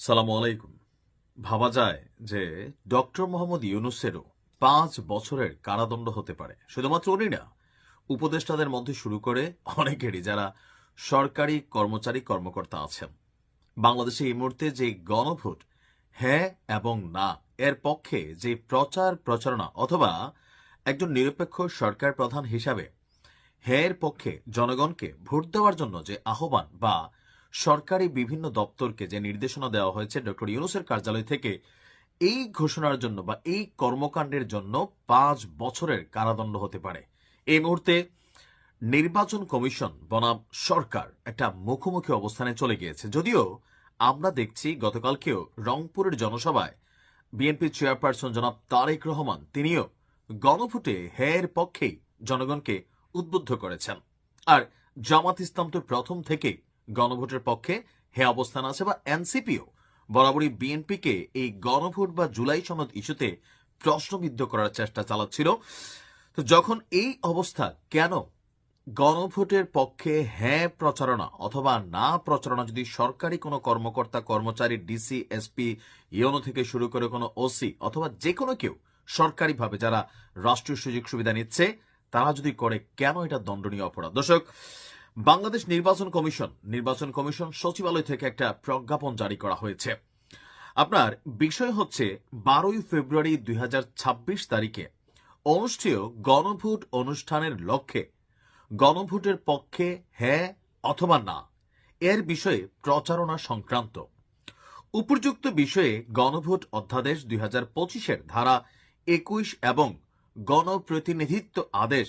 সালামু আলাইকুম। ভাবা যায় যে ডক্টর মোহাম্মদ ইউনূসেরও ৫ বছরের কারাদণ্ড হতে পারে। শুধুমাত্র উনি না, উপদেষ্টাদের মধ্যে শুরু করে অনেকেরই, যারা সরকারি কর্মচারী কর্মকর্তা আছেন। বাংলাদেশে এই মুহূর্তে যে গণভোট হ্যাঁ এবং না এর পক্ষে যে প্রচার প্রচারণা, অথবা একজন নিরপেক্ষ সরকার প্রধান হিসাবে হ্যাঁ এর পক্ষে জনগণকে ভোট দেওয়ার জন্য যে আহ্বান বা সরকারি বিভিন্ন দপ্তরকে যে নির্দেশনা দেওয়া হয়েছে ডক্টর ইউনূসের কার্যালয় থেকে, এই ঘোষণার জন্য বা এই কর্মকাণ্ডের জন্য ৫ বছরের কারাদণ্ড হতে পারে। এই মুহূর্তে নির্বাচন কমিশন বনাম সরকার একটা মুখোমুখি অবস্থানে চলে গিয়েছে। যদিও আমরা দেখছি গতকালকেও রংপুরের জনসভায় বিএনপি চেয়ারপারসন জনাব তারেক রহমান তিনিও গণভোটে হ্যাঁর পক্ষেই জনগণকে উদ্বুদ্ধ করেছেন। আর জামাত ইসলাম তো প্রথম থেকেই গণভোটের পক্ষে হ্যাঁ অবস্থান আছে, বা এনসিপিও বরাবরই বিএনপিকে এই গণভোট বা জুলাই সনদ ইস্যুতে প্রশ্নবিদ্ধ করার চেষ্টা চালাচ্ছিল। তো যখন এই অবস্থা, কেন গণভোটের পক্ষে হ্যাঁ প্রচারণা অথবা না প্রচারণা যদি সরকারি কোনো কর্মকর্তা কর্মচারী, ডিসি, এসপি, ইউনো থেকে শুরু করে কোনো ওসি অথবা যে কোনো কেউ সরকারিভাবে যারা রাষ্ট্রীয় সুযোগ সুবিধা নিচ্ছে, তারা যদি করে, কেন এটা দণ্ডনীয় অপরাধ? দর্শক, বাংলাদেশ নির্বাচন কমিশন সচিবালয় থেকে একটা প্রজ্ঞাপন জারি করা হয়েছে। আপনার বিষয় হচ্ছে ১২ই ফেব্রুয়ারি ২০২৬ তারিখে অনুষ্ঠেয় গণভোট অনুষ্ঠানের লক্ষ্যে গণভোটের পক্ষে হ্যাঁ অথবা না এর বিষয়ে প্রচারণা সংক্রান্ত উপযুক্ত বিষয়ে গণভোট অধ্যাদেশ ২০২৫-এর ধারা ২১ এবং গণপ্রতিনিধিত্ব আদেশ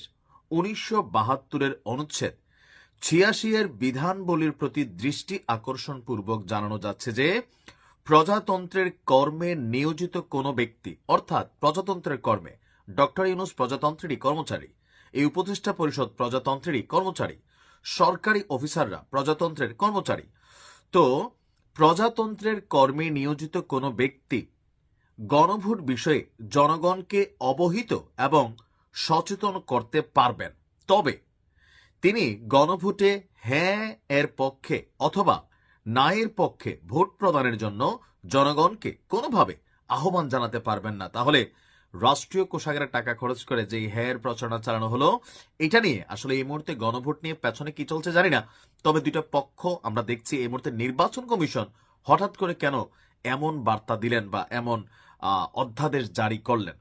১৯৭২-এর অনুচ্ছেদ ৮৬-এর বিধানবলীর প্রতি দৃষ্টি আকর্ষণপূর্বক জানানো যাচ্ছে যে প্রজাতন্ত্রের কর্মে নিয়োজিত কোনো ব্যক্তি, অর্থাৎ প্রজাতন্ত্রের কর্মে ডক্টর ইউনূস প্রজাতন্ত্রেরই কর্মচারী, এই উপদেষ্টা পরিষদ প্রজাতন্ত্রেরই কর্মচারী, সরকারি অফিসাররা প্রজাতন্ত্রের কর্মচারী। তো প্রজাতন্ত্রের কর্মে নিয়োজিত কোনো ব্যক্তি গণভোট বিষয়ে জনগণকে অবহিত এবং সচেতন করতে পারবেন, তবে তিনি গণভোটে হ্যাঁ এর পক্ষে অথবা না এর পক্ষে ভোট প্রদানের জন্য জনগণকে কোনোভাবে আহ্বান জানাতে পারবেন না। তাহলে রাষ্ট্রীয় কোষাগারের টাকা খরচ করে যে হ্যাঁ প্রচারণা চালানো হলো, এটা নিয়ে আসলে এই মুহূর্তে গণভোট নিয়ে পেছনে কি চলছে জানি না। তবে দুইটা পক্ষ আমরা দেখছি এই মুহূর্তে নির্বাচন কমিশন হঠাৎ করে কেন এমন বার্তা দিলেন বা এমন অধ্যাদেশ জারি করলেন।